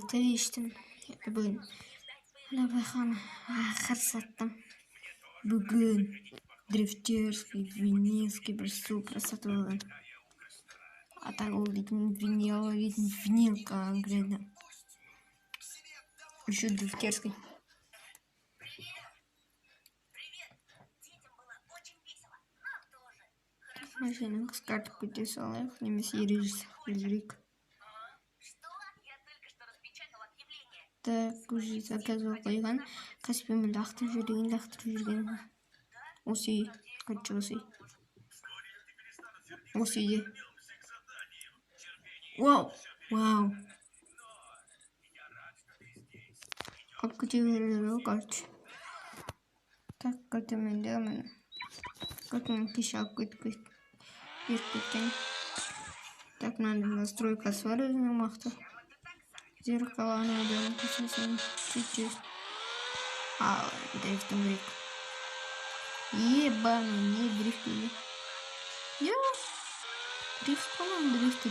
дрифтер иштин. Бүгүн байканы карсаттым. Бүгүн дрифтерский, винилский bir супра сатып алган. А так ол дейтін винил конкретно. Еще дрифтерский. Машина скатып кете салайық, немесе ережесі білдірейік. Так, уже заказывал қойған. Каспимен лақтырып жүрген. Осы үй, қанша осы үй. Осы үйде. Вау. Как кете береді, короче. Так, кете менде мен. Кете кеше алып кеткен. Так, надо настройкасы бар өзінің мақты. Зеркало надо посмотреть чуть-чуть. Дрифтом брик. Ебаный, не дрифт. Дрифт, по-моему, дрифт.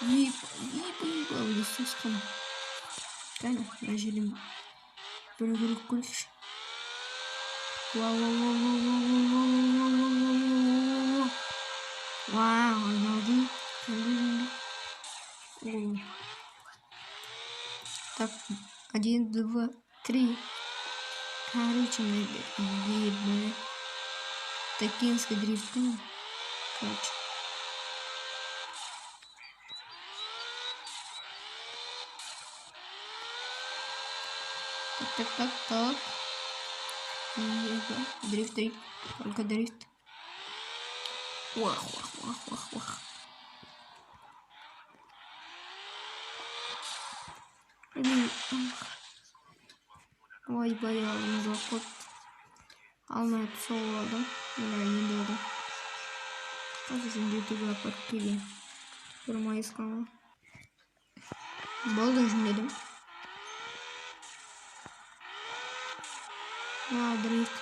Еба, естественно. Конечно, нажали. Перегрузку кульш. Вау, надо. Так, 1, 2, 3. Короче, ебаный. Токинский дрифт. Короче. Так. Дрифт. Только дрифт. Вах. Ой, баяғым жоқ. Алмай солладым. Енді олды. Қазір ютубға апарып келген. Бір майысқанға. Болды жөндедім. Дрифт.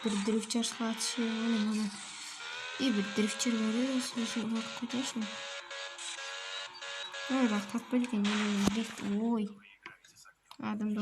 Bir дрифтер схватил. И bir дрифтер var. Слушай, вот конечно. Ой, рахтап білген. Ой. Адам да